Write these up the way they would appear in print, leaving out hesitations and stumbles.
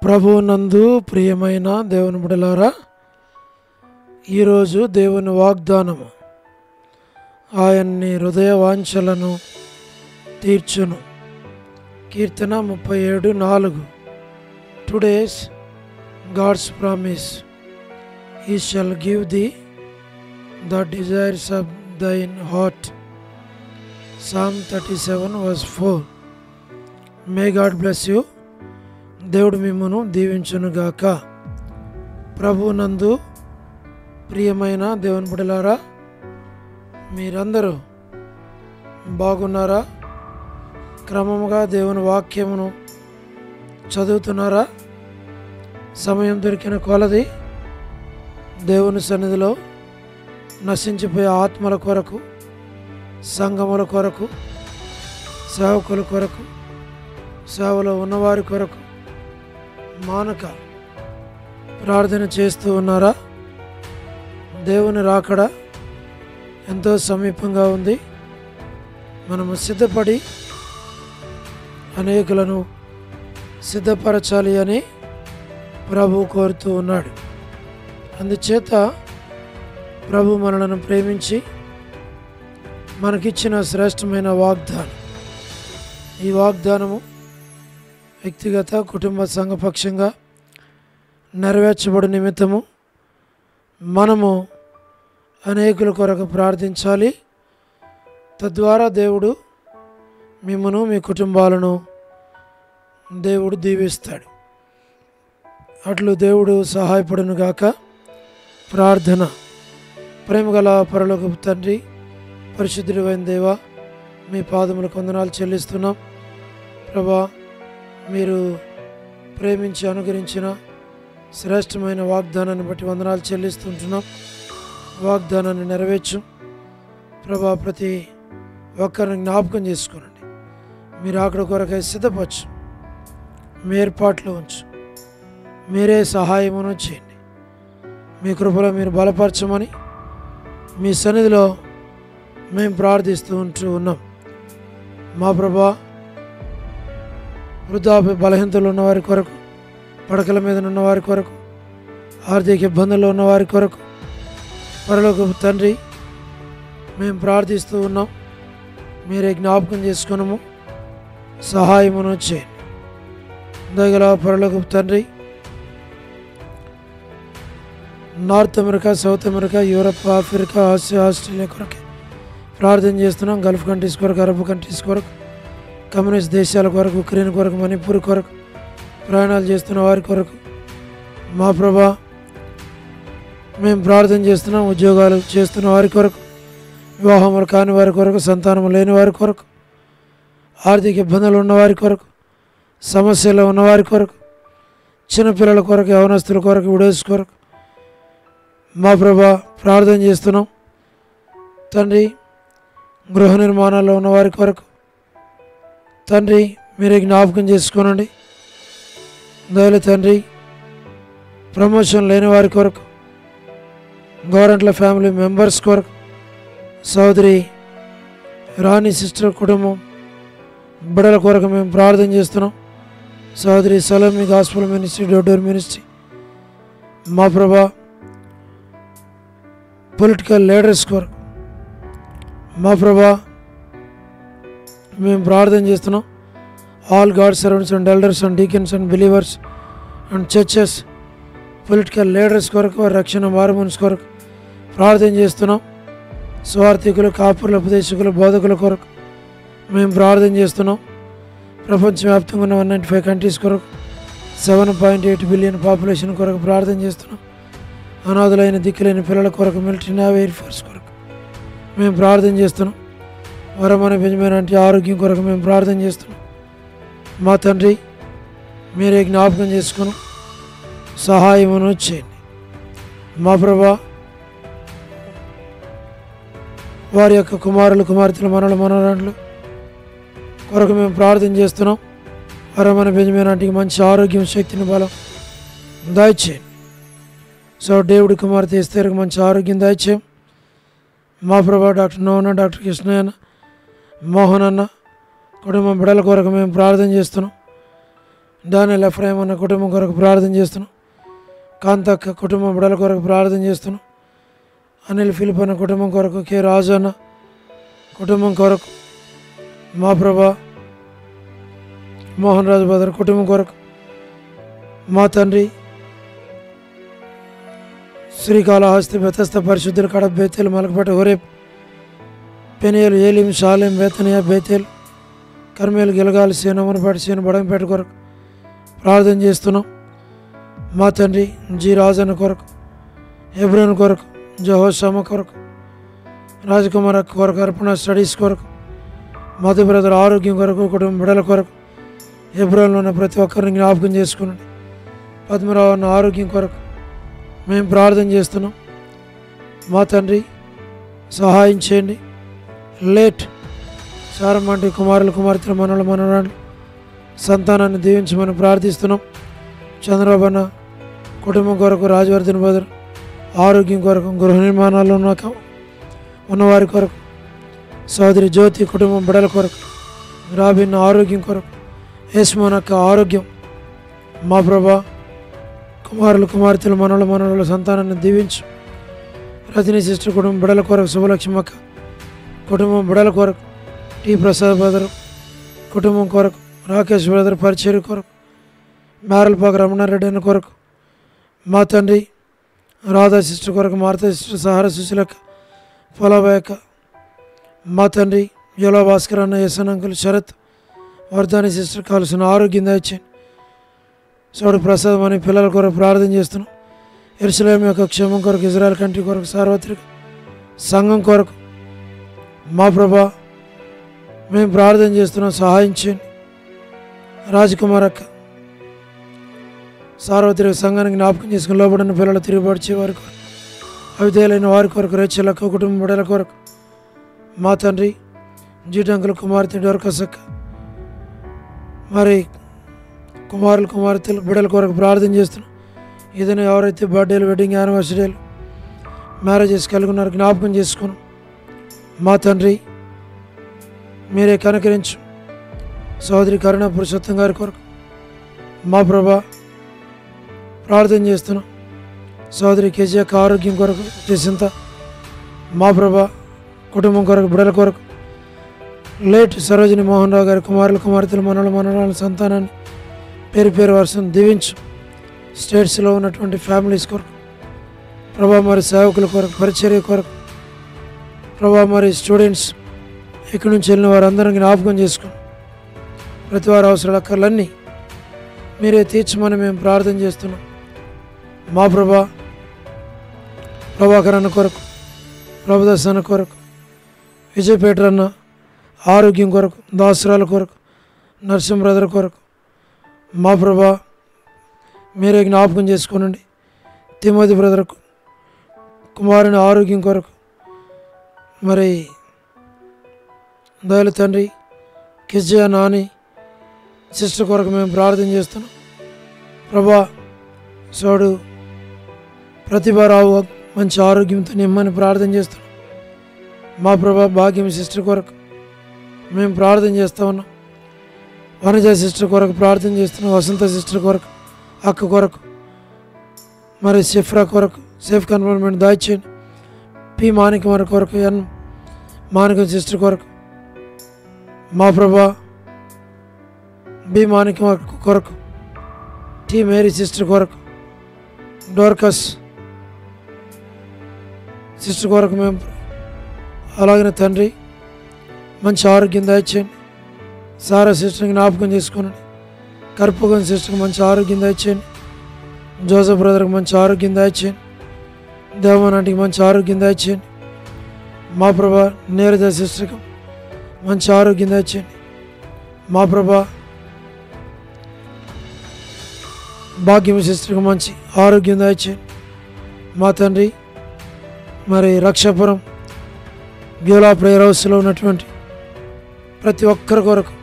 ప్రభువునందు ప్రియమైన దేవుని బిడ్డలారా, ఈరోజు దేవుని వాగ్దానము ఆయన్ని హృదయ వాంఛలను తీర్చును. కీర్తన 37:4. Today's God's promise, he shall give the the desires of thine heart. Psalm 37:4. May God bless you. దేవుడు మిమ్మును దీవించునుగాక. ప్రభువునందు ప్రియమైన దేవుని బిడ్డలారా, మీరందరూ బాగున్నారా? క్రమముగా దేవుని వాక్యమును చదువుతున్నారా? సమయం దొరికిన కొలది దేవుని సన్నిధిలో నశించిపోయే ఆత్మల కొరకు, సంఘముల కొరకు, సేవకుల కొరకు, సేవలో ఉన్నవారి కొరకు మానక ప్రార్థన చేస్తూ ఉన్నారా? దేవుని రాకడ ఎంతో సమీపంగా ఉంది. మనము సిద్ధపడి అనేకులను సిద్ధపరచాలి అని ప్రభు కోరుతూ ఉన్నాడు. అందుచేత ప్రభు మనలను ప్రేమించి మనకిచ్చిన శ్రేష్టమైన వాగ్దానం, ఈ వాగ్దానము వ్యక్తిగత, కుటుంబ, సంఘపక్షంగా నెరవేర్చబడి నిమిత్తము మనము అనేకుల కొరకు ప్రార్థించాలి. తద్వారా దేవుడు మిమ్మను, మీ కుటుంబాలను దేవుడు దీవిస్తాడు. అట్లు దేవుడు సహాయపడును గాక. ప్రార్థన. ప్రేమగల పరలోకపు తండ్రి, పరిశుద్ధుడైన దేవా, మీ పాదములకు వందనాలు చెల్లిస్తున్నాం. ప్రభా, మీరు ప్రేమించి అనుగ్రహించిన శ్రేష్టమైన వాగ్దానాన్ని బట్టి వందనాలు చెల్లిస్తుంటున్నాం. వాగ్దానాన్ని నెరవేర్చు ప్రభా. ప్రతి ఒక్కరిని జ్ఞాపకం చేసుకోనండి. మీరు అక్కడ కొరకై సిద్ధపరచు, మీ ఏర్పాట్లో ఉంచు, మీరే సహాయమును చేయండి. మీ కృపలో మీరు బలపరచమని మీ సన్నిధిలో మేము ప్రార్థిస్తూ ఉన్నాం. మా ప్రభా, వృద్ధాప్య బలహీనతలు ఉన్నవారి కొరకు, పడకల మీద ఉన్నవారి కొరకు, ఆర్థిక ఇబ్బందుల్లో ఉన్నవారి కొరకు పరలోకపు తండ్రి మేము ప్రార్థిస్తూ ఉన్నాం. మీరే జ్ఞాపకం చేసుకున్నాము, సహాయమును చేయండి. దయగల పరలోకపు తండ్రి, north America, south America, Europe, Africa, Asia, Australia కొరకు ప్రార్థన చేస్తున్నాం. గల్ఫ్ కంట్రీస్ కొరకు, అరబ్ కంట్రీస్ కొరకు, కమ్యూనిస్ట్ దేశాల కొరకు, ఉక్రెయిన్ కొరకు, మణిపూర్ కొరకు ప్రయాణాలు చేస్తున్న వారి కొరకు మా ప్రభా మేము ప్రార్థన చేస్తున్నాం. ఉద్యోగాలు చేస్తున్న వారి కొరకు, వివాహములు కాని వారి కొరకు, సంతానము లేని వారి కొరకు, ఆర్థిక ఇబ్బందులు ఉన్నవారి కొరకు, సమస్యలు ఉన్నవారి కొరకు, చిన్నపిల్లల కొరకు, యవనస్తుల కొరకు, విడోస్ కొరకు మా ప్రభా ప్రార్థన చేస్తున్నాం. తండ్రి, గృహ నిర్మాణాల్లో ఉన్నవారి కొరకు తండ్రి మీరే జ్ఞాపకం చేసుకోనండి. దయల తండ్రి, ప్రమోషన్ లేని వారి కొరకు, గవర్నమెంట్ల ఫ్యామిలీ మెంబర్స్ కొరకు, సోదరి రాణి సిస్టర్ కుటుంబం బిడ్డల కొరకు మేము ప్రార్థన చేస్తున్నాం. సోదరి సలోమి గాస్పుల్ మినిస్ట్రీ, డోడోర్ మినిస్ట్రీ మా ప్రభా, పొలిటికల్ లీడర్స్ కొరకు మా ప్రభా మేము ప్రార్థన చేస్తున్నాం. All God servants and elders and deacons and believers and churches, political leaders కొరకు, వారి రక్షణ వారమున్స్ కొరకు ప్రార్థన చేస్తున్నాం. స్వార్థికులు, కాపురుల, ఉపదేశకులు, బోధకుల కొరకు మేము ప్రార్థన చేస్తున్నాం. ప్రపంచవ్యాప్తంగా ఉన్న 195 కంట్రీస్ కొరకు, 7.8 బిలియన్ పాపులేషన్ కొరకు ప్రార్థన చేస్తున్నాం. అనాథులైన, దిక్కులేని పిల్లల కొరకు, మిలిటరీ, నేవీ, ఎయిర్ ఫోర్స్ కొరకు మేము ప్రార్థన చేస్తున్నాం. వరమని బెంజమిన్ అంటే ఆరోగ్యం కొరకు మేము ప్రార్థన చేస్తున్నాం. మా తండ్రి మీరే జ్ఞాపకం చేసుకుని సహాయమును చేయండి. మా ప్రభా, వారి యొక్క కుమారులు, కుమార్తెలు, మనలు, మనరాండ్లు కొరకు మేము ప్రార్థన చేస్తున్నాం. వరమని బెంజమిన్ అంటే మంచి ఆరోగ్యం, శక్తిని, బలం దయచేయండి. సో డేవిడ్ కుమార్తె ఎస్తేరుకు మంచి ఆరోగ్యం దయచేయం. మా ప్రభా, డాక్టర్ నోవన్న, డాక్టర్ కృష్ణయ్యన్న, మోహన్ అన్న కుటుంబం బిడ్డల కొరకు మేము ప్రార్థన చేస్తున్నాం. డానియల్ ఎఫ్రాయిం అన్న కుటుంబం కొరకు ప్రార్థన చేస్తున్నాం. కాంతక్క కుటుంబం బిడ్డల కొరకు ప్రార్థన చేస్తున్నాం. అనిల్ ఫిలిప్ అన్న కుటుంబం కొరకు, కె రాజు అన్న కుటుంబం కొరకు, మా ప్రభా మోహన్ రాజు బ్రదర్ కుటుంబం కొరకు, మా తండ్రి శ్రీకాళహస్తి బెతస్త పరిశుద్ధులు కడప బేతేలు మలకపేట హోరేబ్ పెనియలు ఏలిం షాలేం బేతనియా బేతేలు కర్మేలు గిలగాలి సేనమనపేట సేను బడంపేట కొరకు ప్రార్థన చేస్తున్నాం. మా తండ్రి జి రాజన్న కొరకు, హెబ్రోన్ కొరకు, జహోషామ కొరకు, రాజకుమార్ కొరకు, అర్పణ స్టడీస్ కొరకు, మధు బ్రదర్ ఆరోగ్యం కొరకు, కుటుంబ బిడ్డల కొరకు, హెబ్రోన్లో ఉన్న ప్రతి ఒక్కరిని జ్ఞాపకం చేసుకునండి. పద్మరావు అన్న ఆరోగ్యం కొరకు మేము ప్రార్థన చేస్తున్నాం. మా తండ్రి సహాయం చేయండి. లేట్ సారమ్మంటి కుమారులు కుమార్తెలు మనవలు మనవరాలు సంతానాన్ని దీవించమని ప్రార్థిస్తున్నాం. చంద్రబాబు అన్న కుటుంబం కొరకు, రాజవర్ధన్ బదులు ఆరోగ్యం కొరకు, గృహ నిర్మాణాల్లో ఉన్నవారి కొరకు, సోదరి జ్యోతి కుటుంబం బిడల కొరకు, రాబిన్ ఆరోగ్యం కొరకు, యశ్మోనక్క ఆరోగ్యం, మా ప్రభా కుమారులు కుమార్తెలు మనవలు మనవల సంతానాన్ని దీవించు. రజనీ సిస్టర్ కుటుంబం బిడల కొరకు, శుభలక్ష్మక్క కుటుంబం బిడల కొరకు, టి ప్రసాద్ బ్రదర్ కుటుంబం కొరకు, రాకేష్ బ్రదర్ పరిచర్య కొరకు, మేరల్పాక రమణారెడ్డి అన్న కొరకు, మా తండ్రి రాధా సిస్టర్ కొరకు, మారుత సిస్టర్ సహార సుశీలక్క పొలాబాయక్క, మా తండ్రి యోలా భాస్కర్ అన్న, యశన్ అంకుల్, శరత్ వర్ధాని సిస్టర్ కావాల్సిన ఆరోగ్యం దయచేయండి. సోడు ప్రసాదం అని పిల్లల కొరకు ప్రార్థన చేస్తున్నాం. యెరూషలేము యొక్క క్షేమం కొరకు, ఇజ్రాయెల్ కంట్రీ కొరకు, సార్వత్రిక సంఘం కొరకు, మా ప్రభా మేము ప్రార్థన చేస్తున్నాం. సహాయం చేయండి. రాజకుమార్ అక్క సార్వత్రిక సంఘానికి జ్ఞాపకం చేసుకుని లోబడిన పిల్లలు తిరుగుబడిచే వారి కొరకు, అవిధేయులైన వారి కొరకు, రేచలక్క కుటుంబ బిడ్డల కొరకు, మా తండ్రి జీటంకుల కుమార్తె డోర్కసక్క మరి కుమారులు కుమార్తెలు బిడ్డల కొరకు ప్రార్థన చేస్తున్నాం. ఏదైనా ఎవరైతే బర్త్డేలు, వెడ్డింగ్ యానివర్సరీలు, మ్యారేజెస్ కలిగి ఉన్నారు జ్ఞాపకం చేసుకున్నాం. మా తండ్రి మీరే కనుకరించు. సోదరి కరుణ పురుషోత్తం గారి కొరకు, మా ప్రభా ప్రార్థన చేస్తున్నాం. సోదరి కేజీఆర్ ఆరోగ్యం కొరకు, చేసింత మా ప్రభా కుటుంబం కొరకు, బిడ్డల కొరకు, లేట్ సరోజిని మోహన్ రావు గారి కుమారులు కుమార్తెలు మనవలు మనవరాల సంతానాన్ని పేరు పేరు వర్షం దీవించు. స్టేట్స్లో ఉన్నటువంటి ఫ్యామిలీస్ కొరకు ప్రభా, మరి సేవకుల కొరకు, పరిచర్య కొరకు ప్రభా, మరి స్టూడెంట్స్ ఇక్కడి నుంచి వెళ్ళిన వారందరినీ జ్ఞాపకం చేసుకుని ప్రతి వారి అవసరాల అక్కర్లన్నీ మీరే తీర్చమని మేము ప్రార్థన చేస్తున్నాం. మా ప్రభాకర్ అన్న కొరకు, ప్రభుదాస్ అన్న కొరకు, విజయపేట అన్న ఆరోగ్యం కొరకు, దాసరాల కొరకు, నరసింహ బ్రదర్ కొరకు, మా ప్రభా మీరే జ్ఞాపకం చేసుకోనండి. తిమోతి బ్రదర్ కుమారుని ఆరోగ్యం కొరకు, మరి దయల తండ్రి కిజ్జా నాని సిస్టర్ కొరకు మేము ప్రార్థన చేస్తున్నాం. ప్రభా సోడు ప్రతిభారావు మంచి ఆరోగ్యంతో నిమ్మని ప్రార్థన చేస్తున్నాం. మా ప్రభా భాగ్యం సిస్టర్ కొరకు మేము ప్రార్థన చేస్తూ ఉన్నాం. వనజ సిస్టర్ కొరకు ప్రార్థన చేస్తున్నాం. వసంత సిస్టర్ కొరకు, అక్క కొరకు, మరి సిఫ్రా కొరకు సేఫ్ కన్ఫర్మెంట్ దాయిచేయండి. పి మాణిక్యం కొరకు, ఎన్ మాణిక్యం సిస్టర్ కొరకు, మా ప్రభా బి మాణిక్యం కొరకు, టి మేరీ సిస్టర్ కొరకు, డోర్కస్ సిస్టర్ కొరకు మేము అలాగనే తండ్రి మంచి ఆరోగ్యం దయచేయండి. సారా సిస్టర్ని జ్ఞాపకం చేసుకోనండి. కర్పూగన్ సిస్టర్కి మంచి ఆరోగ్యం దయచేయండి. జోసఫ్ బ్రదర్కి మంచి ఆరోగ్యం దయచేయండి. దేవమానాటికి మంచి ఆరోగ్యం దయచేయండి. మా ప్రభా నీరజ సిస్టర్కి మంచి ఆరోగ్యం దయచేయండి. మా ప్రభా భాగ్యం సిస్టర్కి మంచి ఆరోగ్యం దయచేయండి. మా తండ్రి మరి రక్షాపురం బ్యూలా ప్రేయర్ హౌస్లో ఉన్నటువంటి ప్రతి ఒక్కరి కొరకు,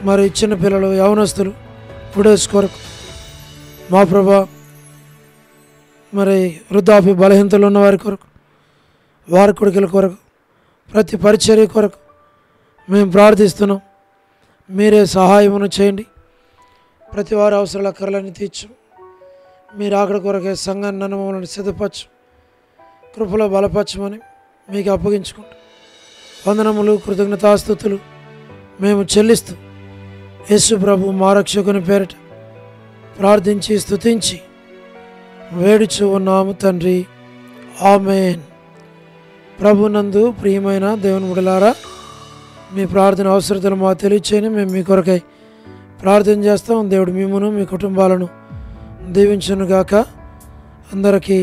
మరి చిన్నపిల్లలు, యవనస్తులు, విడోస్ కొరకు, మా ప్రభా మరి వృద్ధాప్య బలహీనతలు ఉన్న వారి కొరకు, వారి కొడుకుల కొరకు, ప్రతి పరిచర్య కొరకు మేము ప్రార్థిస్తున్నాం. మీరే సహాయమును చేయండి. ప్రతి వారి అవసరాల కర్రలని తీర్చు. మీరు అక్కడ కొరకే సంఘాన్ని నన్ను మమ్మల్ని సిద్ధపరచు, కృపలో బలపరచమని మీకు అప్పగించుకుంటాం. వందనములు, కృతజ్ఞతాస్తుతులు మేము చెల్లిస్తూ యేసు ప్రభు మా రక్షకుని పేరిట ప్రార్థించి స్తుతించి వేడుచు ఉన్నాము తండ్రి. ఆమేన్. ప్రభునందు ప్రియమైన దేవుని బిడ్డలారా, మీ ప్రార్థన అవసరతలు మాకు తెలియచేయని మేము మీ కొరకై ప్రార్థన చేస్తాం. దేవుడు మిమ్మును మీ కుటుంబాలను దీవించునుగాక. అందరికీ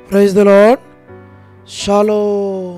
ప్రైజ్ ది లార్డ్. షాలోమ్.